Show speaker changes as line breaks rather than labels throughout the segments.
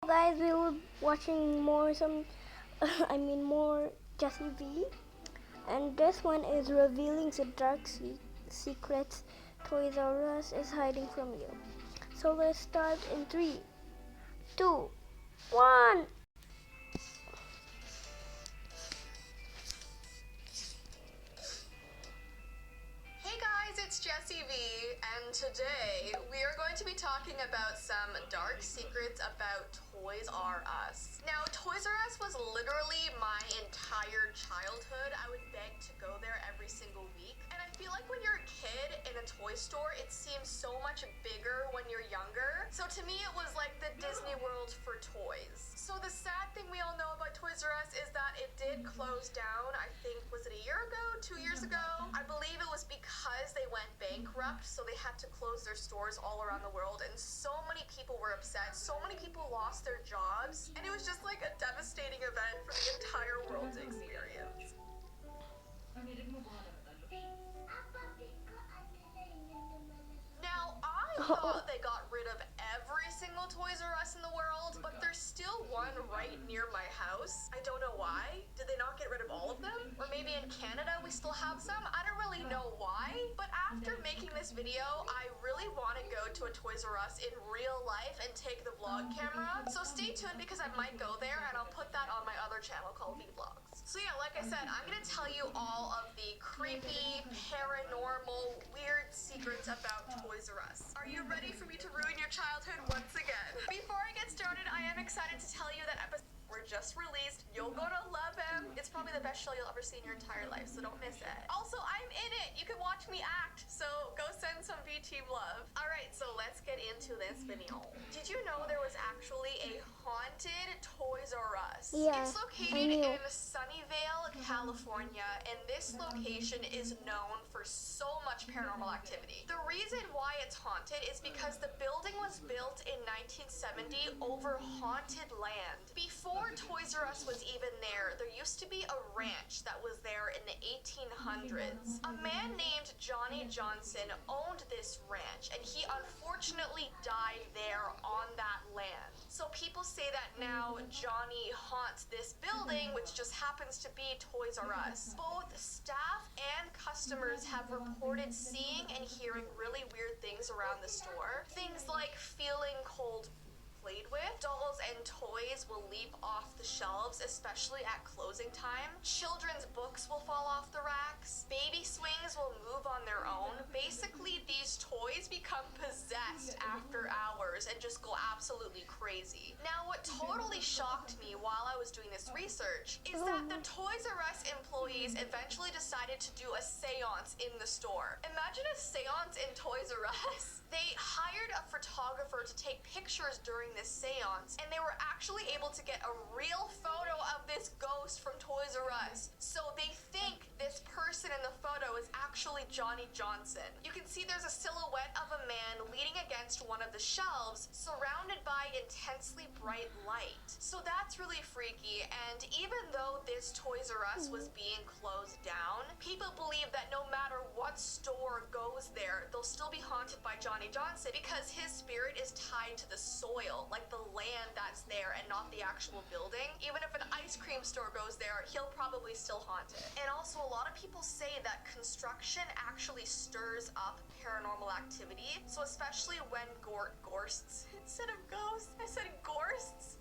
guys, we will watching more more Jessi V, and this one is revealing the dark secrets Toys R Us is hiding from you. So let's start in 3, 2, 1.
Hey guys, it's Jessi V, and today we are going to be talking about some dark secrets about Toys R Us. Now, Toys R Us was literally my entire childhood. I would beg to go there every single week, and I feel like when you're a kid in a toy store, it seems so much bigger when you're younger. So to me, it was like the Disney World for toys. So the sad thing we all know about Toys R Us is that it did close down, I think, was it a year ago, 2 years ago? I believe it was because they went bankrupt, so they had to close their stores all around the world, and so many people were upset, so many people lost their jobs, and it was just like a devastating event for the entire world to experience. Now, I thought they got rid of every single Toys R Us in the world, but there's still one right near my house. I don't know why. Did they not get rid of all of them? Or maybe in Canada we still have some? I don't really know why, but after making this video, I really want to go to a Toys R Us in real life and take the vlog camera. So stay tuned because I might go there, and I'll put that on my other channel called Vlogs. So yeah, like I said, I'm gonna tell you all of the creepy, paranormal, weird secrets about Toys R Us. Are you ready for me to ruin your childhood once again? Before I get started, I am excited to tell you that episodes were just released. You're gonna love them. It's probably the best show you'll ever see in your entire life, so don't miss it. Also, I'm in it. You can watch me act, so go send some VT love. Alright, so let's get into this video. Did you know there was actually a haunted Toys R Us?
Yeah,
It's located in Sunnyvale, California, and this location is known for so much paranormal activity. The reason why it's haunted is because the building was built in 1970 over haunted land. Before Toys R Us was even there used to be a ranch that was there in the 1800s. A man named Johnny Johnson owned this ranch, and he unfortunately died there on that land. So people say that now Johnny haunts this building, which just happens to be Toys R Us. Both staff and customers have reported seeing and hearing really weird things around the store. Things like feeling cold played with. Dolls and toys will leap off the shelves, especially at closing time. Children's books will fall off the racks. Baby swings will move on their own. Basically, these toys become possessed after hours and just go absolutely crazy. Now, what totally shocked me while I was doing this research is that the Toys R Us employees eventually decided to do a seance in the store. Imagine a seance in Toys R Us. They hired a photographer to take pictures during this seance, and they were actually able to get a real photo of this ghost from Toys R Us. So they think this person in the photo is actually Johnny Johnson. You can see there's a silhouette of a man leaning against one of the shelves, surrounded by intensely bright light. So that's really freaky, and even though this Toys R Us was being closed down, people believe that no matter what store goes there, they'll still be haunted by Johnny Johnson because his spirit is tied to the soil, like the land that's there and not the actual building. Even if an ice cream store goes there, he'll probably still haunt it. And also, a lot of people say that construction actually stirs up paranormal activity. So especially when gorsts instead of ghosts, I said gorsts.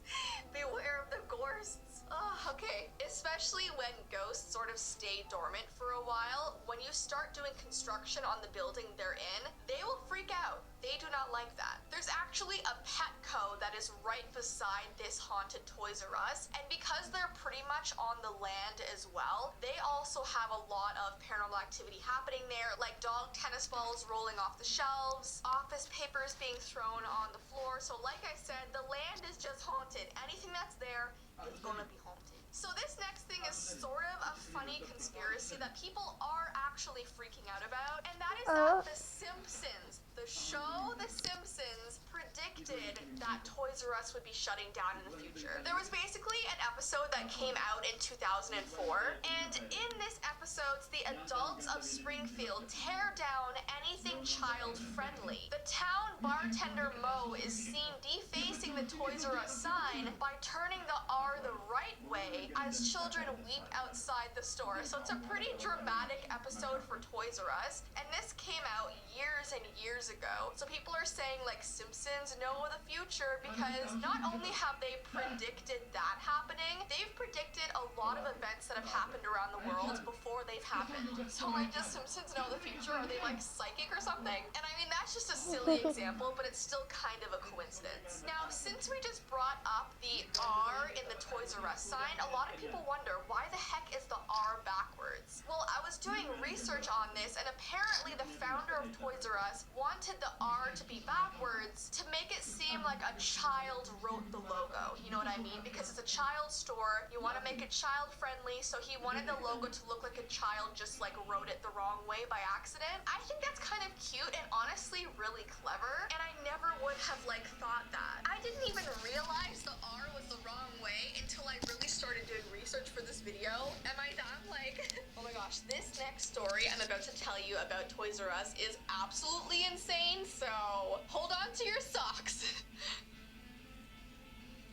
Beware of the gorsts. Oh, okay. Especially when ghosts sort of stay dormant for a while, when you start doing construction on the building they're in, they will freak out. They do not like that. There's actually a Petco that is right beside this haunted Toys R Us, and because they're pretty much on the land as well, they also have a lot of paranormal activity happening there, like dog tennis balls rolling off the shelves, office papers being thrown on the floor. So like I said, the land is just haunted. Anything that's there is gonna be haunted. So this next thing is sort of a funny conspiracy that people are actually freaking out about, and that is that The Simpsons, the show The Simpsons, predicted that Toys R Us would be shutting down in the future. There was basically an episode that came out in 2004, and in this episode, the adults of Springfield tear down anything child-friendly. The town bartender Mo is seen defacing the Toys R Us sign sign by turning the R the right way as children weep outside the store. So it's a pretty dramatic episode for Toys R Us, and this came out years and years ago. So people are saying like Simpsons know the future because not only have they predicted that happening, they've predicted a lot of events that have happened around the world before they've happened. So like, does Simpsons know the future? Are they like psychic or something? And I mean, that's just a silly example, but it's still kind of a coincidence. Now, since we just brought up the R in the Toys R Us sign, a lot of people wonder, why the heck is the R backwards? Well, I was doing research on this, and apparently the founder of Toys R Us wanted the R to be backwards to make it seem like a child wrote the logo. You know what I mean? Because it's a child store, you want to make it child friendly, so he wanted the logo to look like a child just like wrote it the wrong way by accident. I think that's kind of cute and honestly really clever, and I never would have like thought that. I didn't even realize the R was the wrong way until I really started doing research for this video. Am I not like, oh my gosh, this next story I'm about to tell you about Toys R Us is absolutely insane, so hold on to your socks.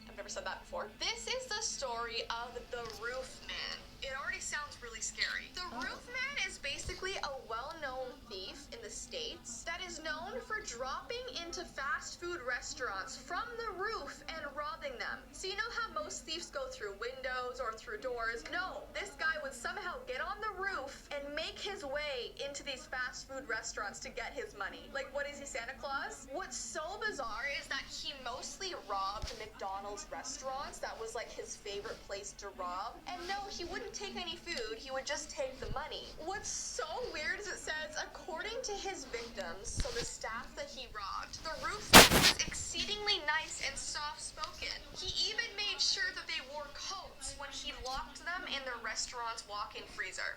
I've never said that before. This is the story of the Roof Man. It already sounds really scary. The Roof Man is basically a well-known thief in the States that is known for dropping into fast food restaurants from the roof and robbing them. So you know how most thieves go through windows or through doors? No, this guy would somehow get on the roof and make his way into these fast food restaurants to get his money. Like, what is he, Santa Claus? What's so bizarre is that he mostly robbed McDonald's restaurants. That was like his favorite place to rob. And no, he wouldn't take any food, he would just take the money. What's so weird is it says, according to his victims, so the staff that he robbed, the Roof was exceedingly nice and soft-spoken. He even made sure that they wore coats when he locked them in the restaurant's walk-in freezer.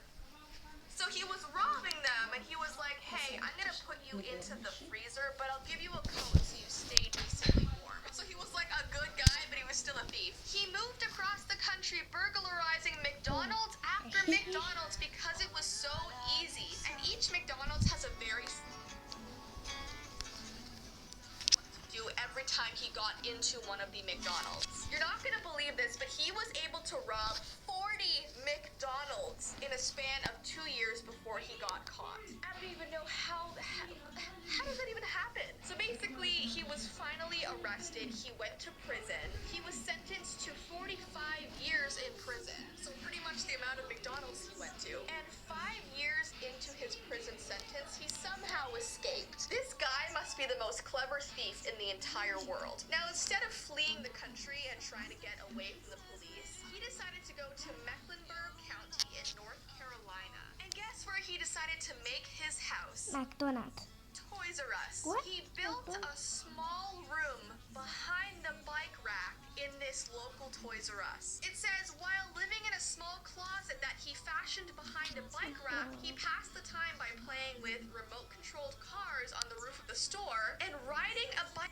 So he was robbing them, and he was like, hey, I'm gonna put you into the freezer, but I'll give you a coat so you stay decently warm. So he was like a good guy, but he was still a thief. He moved across the country burglarizing McDonald's after McDonald's because it was so easy. And each McDonald's has a very do every time he got into one of the McDonald's. You're not gonna believe this, but he was able to rob 40 McDonald's in a span of 2 years before he got caught. I don't even know how does that even happen? So basically, he was finally arrested. He went to prison. He was sentenced to 45 years in prison. So pretty much the amount of McDonald's he went to. And 5 years into his prison sentence, he somehow escaped. This guy must be the most clever thief in the entire world. Now, instead of fleeing the country and trying to get away from the police, he decided to go to Mecklenburg County in North Carolina. And guess where he decided to make his house?
McDonald's.
Toys R Us.
What?
He built a small room behind the bike rack in this local Toys R Us. It says, while living in a small closet that he fashioned behind a bike rack, he passed the time by playing with remote-controlled cars on the roof of the store and riding a bike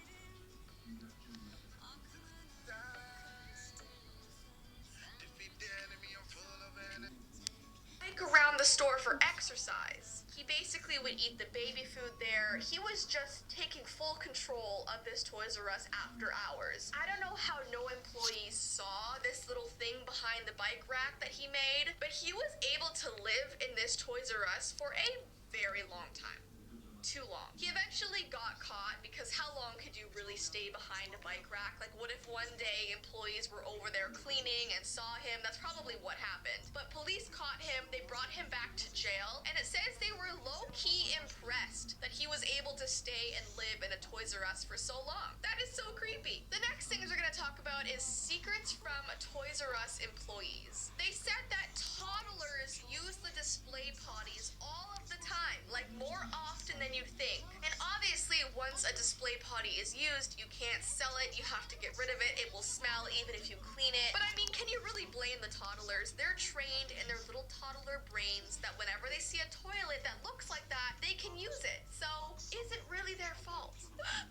around the store for exercise. He basically would eat the baby food there. He was just taking full control of this Toys R Us after hours. I don't know how no employees saw this little thing behind the bike rack that he made, but he was able to live in this Toys R Us for a very long time. Too long. He eventually got caught because how long could you really stay behind a bike rack? Like, what if one day employees were over there cleaning and saw him? That's probably what happened. But police caught him, they brought him back to jail, and it says they were low-key impressed that he was able to stay and live in a Toys R Us for so long. That is so creepy. The next things we're gonna talk about is secrets from Toys R Us employees. They said that toddlers use the display potties all of the time, like more often than you'd think. And obviously, once a display potty is used, you can't sell it, you have to get rid of it, it will smell even if you clean it. But I mean, can you really blame the toddlers? They're trained in their little toddler brains that whenever they see a toilet that looks like that, they can use it. So, is it really their fault?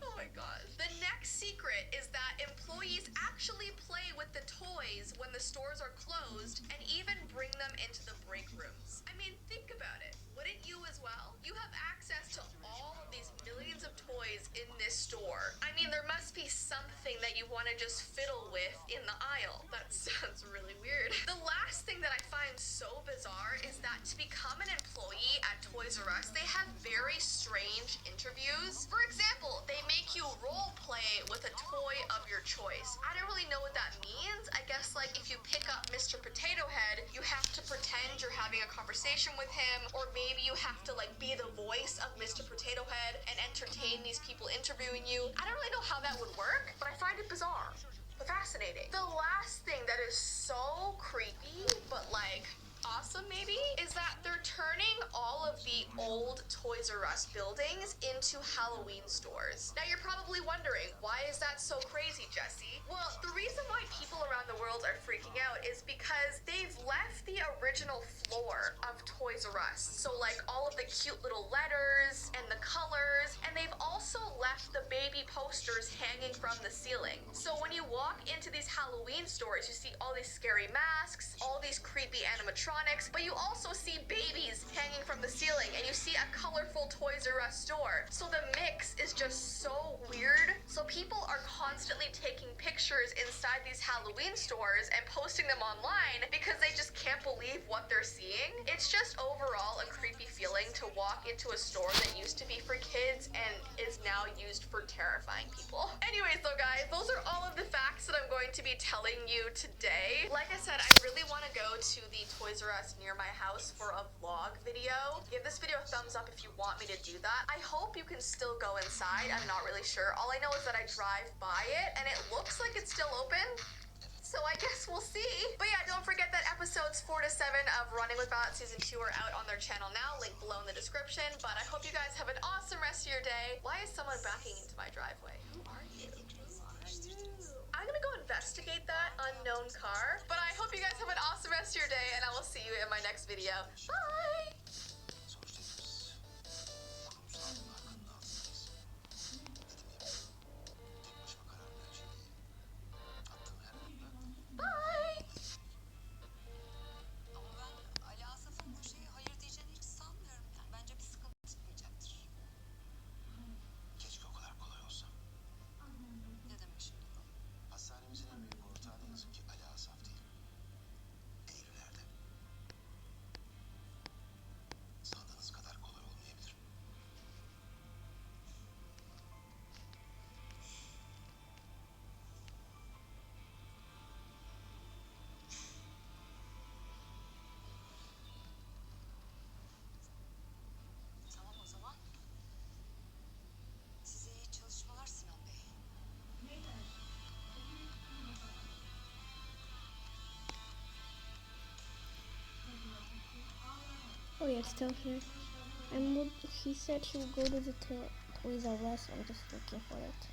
Oh my gosh. The next secret is that employees actually play with the toys when the stores are closed and even bring them into the break rooms. I mean, think about it. Wouldn't you as well? You have access to all of these millions millions of toys in this store. I mean, there must be something that you want to just fiddle with in the aisle. That sounds really weird. The last thing that I find so bizarre is that to become an employee at Toys R Us, they have very strange interviews. For example, they make you role play with a toy of your choice. I don't really know what that means. I guess like if you pick up Mr. Potato Head, you have to pretend you're having a conversation with him, or maybe you have to like be the voice of Mr. Potato Head and entertain these people interviewing you. I don't really know how that would work, but I find it bizarre but fascinating. The last thing that is so creepy but like awesome maybe is that they're turning all of the old Toys R Us buildings into Halloween stores. Now you're probably wondering, why is that so crazy, Jessi? Well, the reason why people around the world are freaking out is because they've left the original floor of Toys R Us. So like all of the cute little letters and the colors, and they've also left the baby posters hanging from the ceiling. So when you walk into these Halloween stores, you see all these scary masks, all these creepy animatronics, but you also see babies hanging from the ceiling, and you see a colorful Toys R Us store. So the mix is just so weird. So people are constantly taking pictures inside these Halloween stores and posting them online because they just can't believe what they're seeing. It's just overall a creepy feeling to walk into a store that used to be for kids and is now used for terrifying people. Anyways though guys, those are all of the facts that I'm going to be telling you today. Like I said, I really want to go to the Toys R Us near my house for a vlog video. Give this video a thumbs up if you want me to do that. I hope you can still go inside. I'm not really sure. All I know is that I drive by it and it looks like it's still open. So I guess we'll see. But yeah, don't forget that episodes 4 to 7 of Running with Violet Season 2 are out on their channel now, link below in the description. But I hope you guys have an awesome rest of your day. Why is someone backing into my driveway? Who are you? I'm gonna go investigate that unknown car. But I hope you guys have an awesome rest of your day, and I will see you in my next video. Bye! Bye!
Ama ben Ali Asaf'ın bu şeye hayır diyeceğini hiç sanmıyorum. Yani bence bir sıkıntı çıkmayacaktır.
Keşke o kadar kolay olsa.
Ne demek şimdi bu?
Hastanemizin en büyük ortağı ne yazık ki Ali Asaf değil. Eylül'lerde. Sandığınız kadar kolay olmayabilir.
Tamam o zaman. Size iyi çalışmalar Sinan Bey.
Oh yeah, it's still here. He said he would go to the Toys R Us. I'm just looking for it.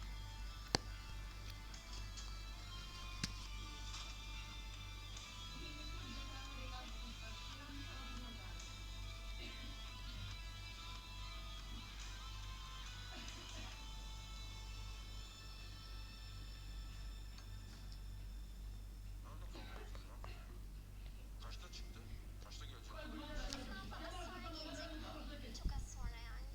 Kaçta çıktı? Kaçta gelecek?
Çok az sonra yani.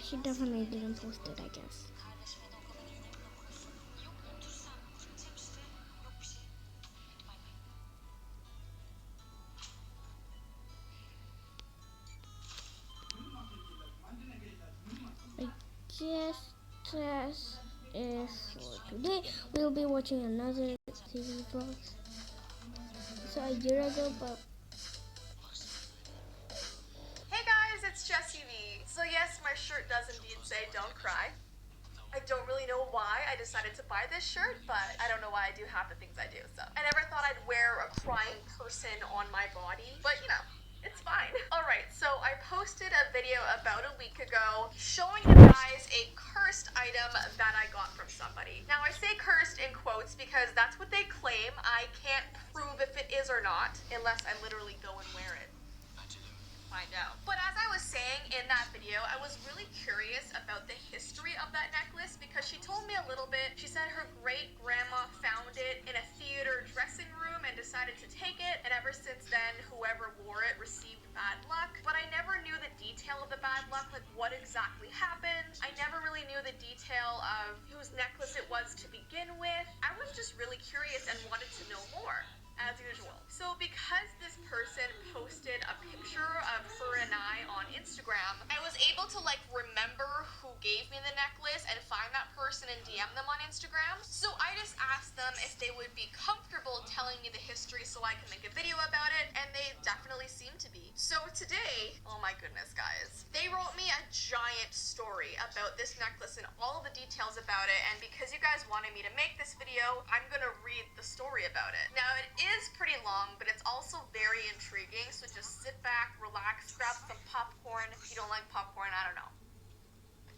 she definitely didn't post it, I guess.
Kardeşimin o kadar yüreğine dokuyorsun. Yok otursam gideceğim işte. Yok bir şey. Bay bay.
I guess this is for today. We'll be watching another TV vlog. So a year ago, but
Hey guys, it's Jessi V. So yes, my shirt does indeed say don't cry. I don't really know why I decided to buy this shirt, but I don't know why I do have the things I do, so. I never thought I'd wear a crying person on my body, but you know, it's fine. Alright, so I posted a video about a week ago showing you guys a cursed item that I got from somebody. Now I say cursed in quotes because that's what they claim. I can't prove if it is or not unless I literally go and wear it.
Bence de öyle.
Find out. But as I was saying in that video, I was really curious about the history of that necklace because she told me a little bit. She said her great grandma found it in a theater dressing room and decided to take it, and ever since then whoever wore it received bad luck. But I never knew the detail of the bad luck, like what exactly happened. I never really knew the detail of whose necklace it was to begin with. I was just really curious and wanted to know more, as usual. So because this person posted a picture of her and I on Instagram, I was able to remember who gave me the necklace and find that person and DM them on Instagram. So I just asked them if they would be comfortable telling me the history so I can make a video about it, and they definitely seem to be. So today, oh my goodness guys, they wrote me a giant story about this necklace and all of the details about it, and because you guys wanted me to make this video, I'm gonna read the story about it. Now it is pretty long, but it's also very intriguing, so just sit back, relax, grab some popcorn. If you don't like popcorn, I don't know.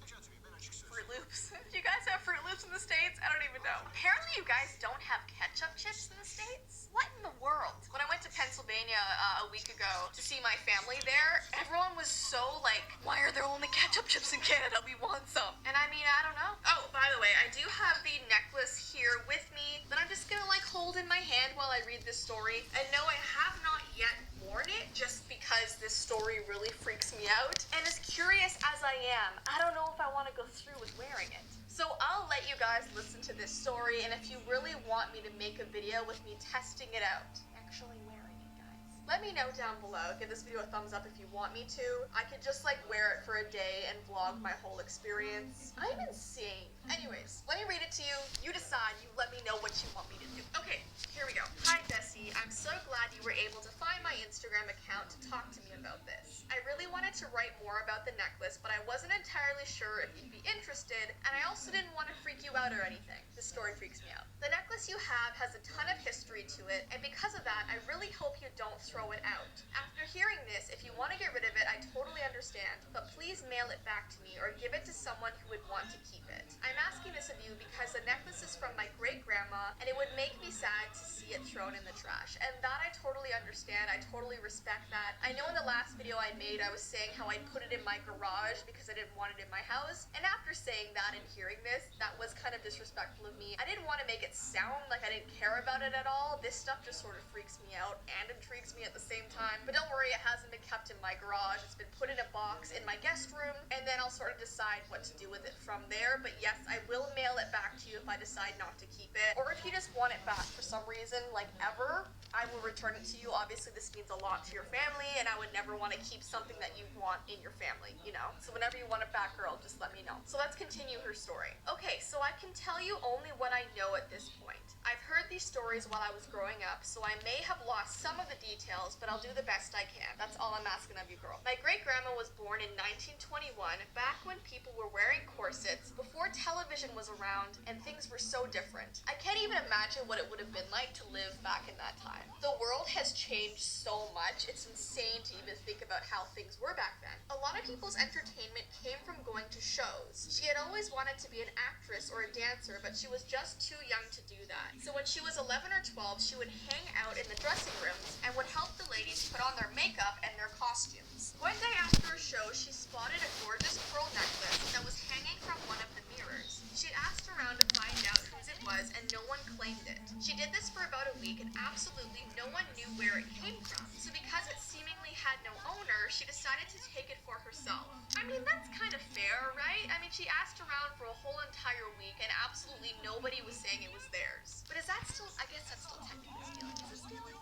Necati Bey, ben açık söyleyeyim.
Fruit Loops. Do you guys have Fruit Loops in the States? I don't even know. Apparently you guys don't have ketchup chips in the States? What in the world? When I went to Pennsylvania a week ago to see my family there, everyone was so why are there only ketchup chips in Canada? We want some. And I mean, I don't know. Oh, by the way, I do have the necklace here with me that I'm just gonna hold in my hand while I read this story. And no, I have not yet worn it just because this story really freaks me out. And as curious as I am, I don't know if I want to go through with wearing it. So I'll let you guys listen to this story, and if you really want me to make a video with me testing it out, actually wearing it, guys, let me know down below. Give this video a thumbs up if you want me to. I could just wear it for a day and vlog my whole experience. I'm insane. Anyways, let me read it to you. You decide. You let me know what you want me to do. Okay, here we go. Hi Jessi, I'm so glad you were able to find my Instagram account to talk to me about this. I really wanted to write more about the necklace, but I wasn't entirely sure if you'd be interested, and I also didn't want to freak you out or anything. This story freaks me out. The necklace you have has a ton of history to it, and because of that, I really hope you don't throw it out. After hearing this, if you want to get rid of it, I totally understand, but please mail it back to me or give it to someone who would want to keep it. I'm asking this of you because the necklace is from my great-grandma, and it would make me sad to see it thrown in the trash, and that I totally understand. I totally respect that. I know in the last video I made, I was saying how I'd put it in my garage because I didn't want it in my house, and after saying that and hearing this, that was kind of disrespectful of me. I didn't want to make it sound like I didn't care about it at all. This stuff just sort of freaks me out and intrigues me at the same time, but don't worry, it hasn't been kept in my garage. It's been put in a box in my guest room, and then I'll sort of decide what to do with it from there. But yes, I will mail it back to you if I decide not to keep it, or if you just want it back for some reason, ever, I will return it to you. Obviously this means a lot to your family, and I would never want to keep something that you want in your family, so whenever you want it back, girl, just let me know. So let's continue her story. Okay, so I can tell you only what I know at this point. I've heard these stories while I was growing up, so I may have lost some of the details, but I'll do the best I can. That's all I'm asking of you, girl. My great-grandma was born in 1921, back when people were wearing corsets, before television was around, and things were so different. I can't even imagine what it would have been like to live back in that time. The world has changed so much, it's insane to even think about how things were back then. A lot of people's entertainment came from going to shows. She had always wanted to be an actress or a dancer, but she was just too young to do that. So when she was 11 or 12, she would hang out in the dressing rooms and would help the ladies put on their makeup and their costumes. One day after a show, she spotted a gorgeous pearl necklace that was hanging from one of the mirrors. She'd asked around to find out whose it was, and no one claimed it. She did this for about a week, and absolutely no one knew where it came from. So because it seemingly had no owner, she decided to take it for herself. I'm mean, that's kind of fair, right? I mean, she asked around for a whole entire week and absolutely nobody was saying it was theirs. But is that still, I guess that's still technically stealing. Is it stealing?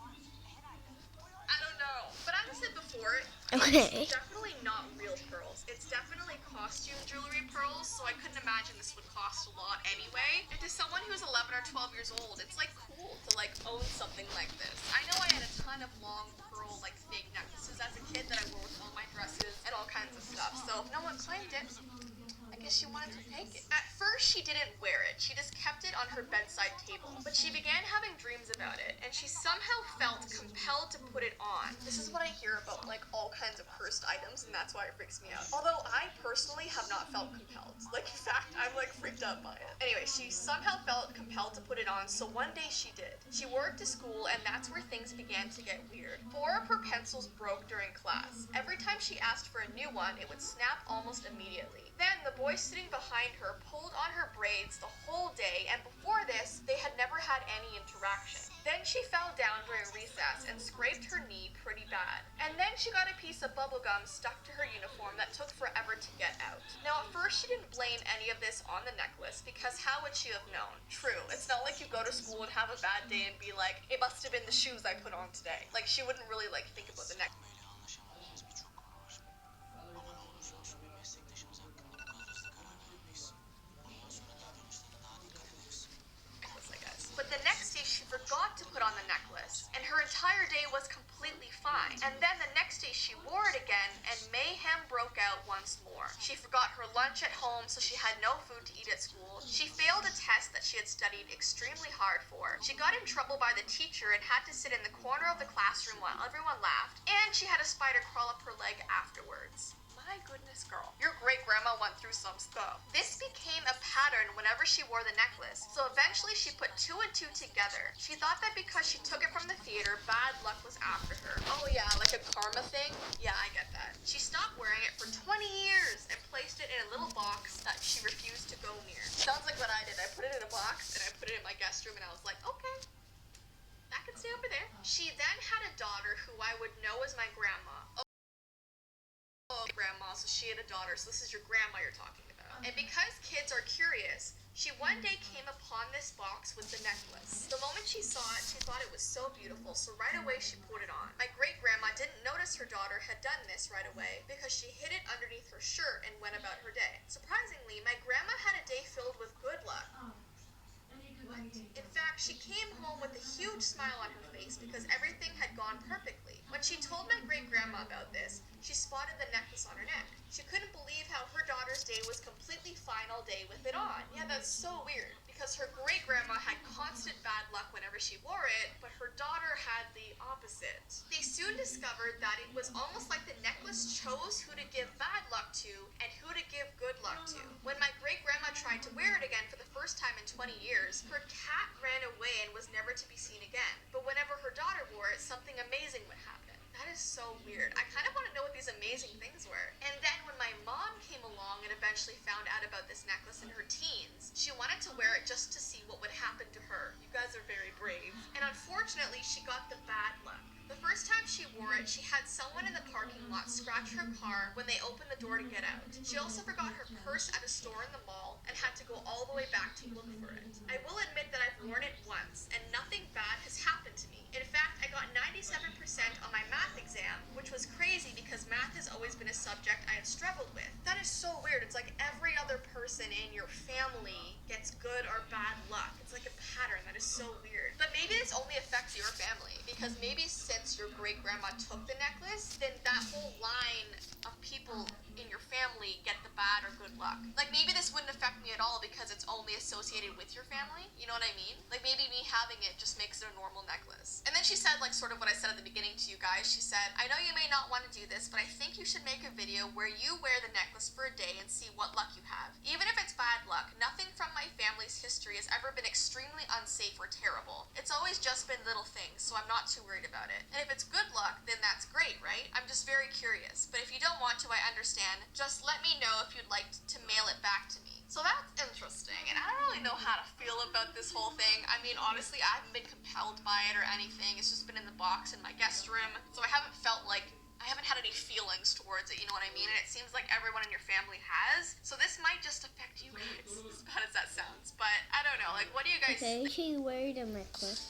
I don't know. But as I said before,
Okay.
it's definitely not real pearls. It's definitely costume jewelry pearls, so I couldn't imagine this would cost a lot anyway. And to someone who's 11 or 12 years old, it's like cool to like own something like this. I know I had a ton of long pearl like fake necklaces as a kid that I wore with all my dresses and all kinds of stuff. So if no one claimed it, I guess she wanted to take it. At first, she didn't wear it. She just kept it on her bedside table. But she began having dreams about it, and she somehow felt compelled to put it on. This is what I hear about like all kinds of cursed items, and that's why it freaks me out. Although I personally have not felt compelled. Like, in fact, I'm like freaked out by it. Anyway, she somehow felt compelled to put it on, so one day she did. She wore it to school, and that's where things began to get weird. 4 of her pencils broke during class. Every time she asked for a new one, it would snap almost immediately. Then the boy sitting behind her pulled on her braids the whole day, and before this, they had never had any interaction. Then she fell down during recess and scraped her knee pretty bad. And then she got a piece of bubble gum stuck to her uniform that took forever to get out. Now at first she didn't blame any of this on the necklace, because how would she have known? True, it's not like you go to school and have a bad day and be like, it must have been the shoes I put on today. Like, she wouldn't really like think about the necklace.
Böyle anlaşamadığımız birçok konu var. Ama ne olursa olsun bir meslektaşımız hakkında bu kadar hızlı karar veremeyiz. Bundan sonra davranışlarına daha dikkat ederiz.
I guess. But the next day she forgot to put on the necklace, and her entire day was completely fine. And then the next day she wore it again, and mayhem broke out once more. She forgot her lunch at home, so she had no food to eat at school. She failed a test that she had studied extremely hard for. She got in trouble by the teacher and had to sit in the corner of the classroom while everyone laughed. And she had a spider crawl up her leg afterwards. My goodness, girl. Your great-grandma went through some stuff. This became a pattern whenever she wore the necklace, so eventually she put 2 and 2 together. She thought that because she took it from the theater, bad luck was after her. Oh yeah, like a karma thing? Yeah, I get that. She stopped wearing it for 20 years and placed it in a little box that she refused to go near. Sounds like what I did. I put it in a box and I put it in my guest room and I was like, okay, that can stay over there. She then had a daughter who I would know as my grandma. Grandma, so she had a daughter, so this is your grandma you're talking about. And because kids are curious, she one day came upon this box with the necklace. The moment she saw it, she thought it was so beautiful, so right away she put it on. My great-grandma didn't notice her daughter had done this right away because she hid it underneath her shirt and went about her day. Surprisingly, my grandma had a day filled with good luck. What? In fact, she came home with a huge smile on her face because everything had gone perfectly. When she told my great-grandma about this, she spotted the necklace on her neck. She couldn't believe how her daughter's day was completely fine all day with it on. Yeah, that's so weird, because her great-grandma had constant bad luck whenever she wore it, but her daughter had the opposite. They soon discovered that it was almost like the necklace chose who to give bad luck to and who to give good luck to. When my great-grandma tried to wear it again for the first time in 20 years, her cat ran away and was never to be seen again. But whenever her daughter wore it, something amazing would happen. That is so weird. I kind of want to know what these amazing things were. And then when my mom came along and eventually found out about this necklace in her teens, she wanted to wear it just to see what would happen to her. You guys are very brave. And unfortunately, she got the bad luck. The first time she wore it, she had someone in the parking lot scratch her car when they opened the door to get out. She also forgot her purse at a store in the mall and had to go all the way back to look for it. I will admit that I've worn it once, and nothing bad has happened to me. In fact, I got 97% on my math exam, which was crazy because math has always been a subject I have struggled with. That is so weird. It's like every other person in your family gets good or bad luck. It's like a pattern. That is so weird. But maybe this only affects your family, because maybe since your great-grandma took the necklace, then that whole line of people in your family get the bad or good luck. Like, maybe this wouldn't affect me at all because it's only associated with your family. You know what I mean? Like, maybe me having it just makes it a normal necklace. And then she said, like, sort of what I said at the beginning to you guys. She said, I know you may not want to do this, but I think you should make a video where you wear the necklace for a day and see what luck you have. Even if it's bad luck, nothing from my family's history has ever been extremely unsafe or terrible. It's always just been little things, so I'm not too worried about it. And if it's good luck, then that's great, right? I'm just very curious. But if you don't want to, I understand. Just let me know if you'd like to mail it back to me. So that's interesting, and I don't really know how to feel about this whole thing. I mean, honestly, I haven't been compelled by it or anything. It's just been in the box in my guest room, so I haven't felt like I haven't had any feelings towards it, you know what I mean? And it seems like everyone in your family has. So this might just affect you guys, as bad as that sounds. But I don't know, like, what do you guys
Okay,
think?
she wearing a necklace.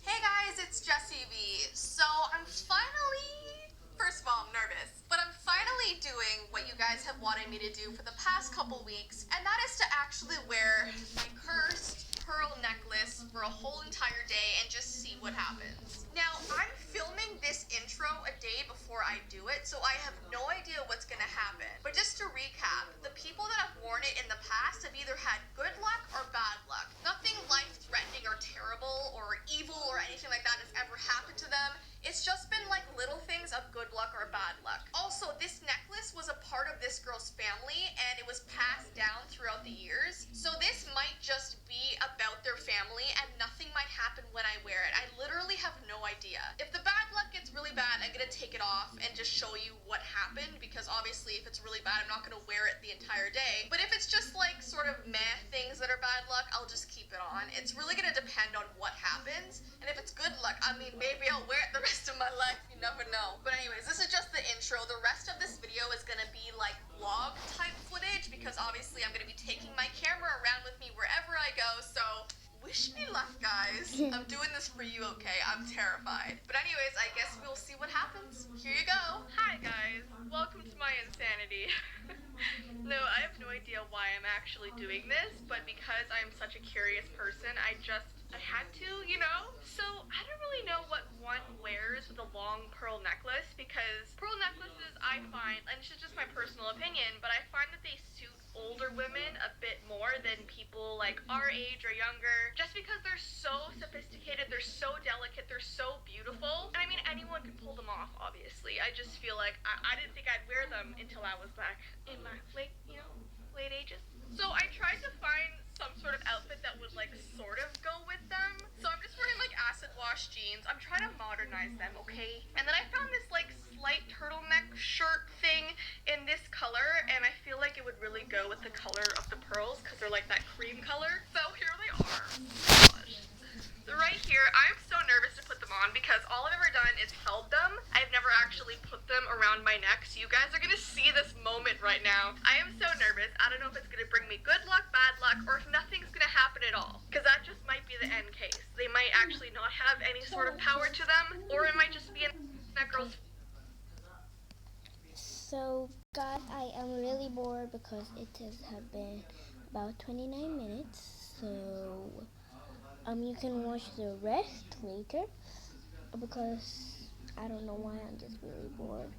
Hey guys, it's Jessi V. So I'm finally, first of all, I'm nervous, but I'm finally doing what you guys have wanted me to do for the past couple weeks, and that is to actually wear my cursed pearl necklace for a whole entire day and just see what happens. Now, I'm filming this intro a day before I do it, so I have no idea what's gonna happen. But just to recap, the people that have worn it in the past have either had good luck or bad luck. Nothing life-threatening or terrible or evil or anything like that has ever happened to them. It's just been like little things of good luck or bad luck. Also, this necklace was a part of this girl's family and it was passed down throughout the years. So this might just be about their family and nothing might happen when I wear it. I literally have no idea. If the bad luck gets really bad, I'm gonna take it off and just show you what happened, because obviously if it's really bad, I'm not gonna wear it the entire day. But if it's just like sort of meh things that are bad luck, I'll just keep it on. It's really gonna depend on what happens. And if it's good luck, I mean, maybe I'll wear it the rest of my life. You never know. But anyways, this is just the intro. The rest of this video is gonna be like vlog type footage, because obviously I'm gonna be taking my camera around with me wherever I go. So wish me luck, guys. I'm doing this for you, okay? I'm terrified. But anyways, I guess we'll see what happens. Here you go. Hi, guys. Welcome to my insanity. No, I have no idea why I'm actually doing this, but because I'm such a curious person, I had to, you know? So, I don't really know what one wears with a long pearl necklace, because pearl necklaces, I find, and this is just my personal opinion, but I find that they suit older women a bit more than people like our age or younger, just because they're so sophisticated, they're so delicate, they're so beautiful. And I mean, anyone can pull them off, obviously. I just feel like I didn't think I'd wear them until I was back in my late ages. So I tried to find some sort of outfit that would like sort of go with them. So I'm just wearing like acid wash jeans. I'm trying to modernize them, okay? And then I found this like slight turtleneck shirt thing in this color, and I feel like it would really go with the color of the pearls because they're like that cream color. So here they are. Gosh. So right here, I'm so nervous to put them on because all I've ever done is held them. I've never actually put them around my neck, so you guys are gonna see this moment right now. I am so nervous. I don't know if it's gonna bring me good luck, bad luck, or if nothing's gonna happen at all. Because that just might be the end case. They might actually not have any sort of power to them, or it might just be that girl's.
So, guys, I am really bored because it have been about 29 minutes. So, you can watch the rest later because I don't know why, I'm just really bored.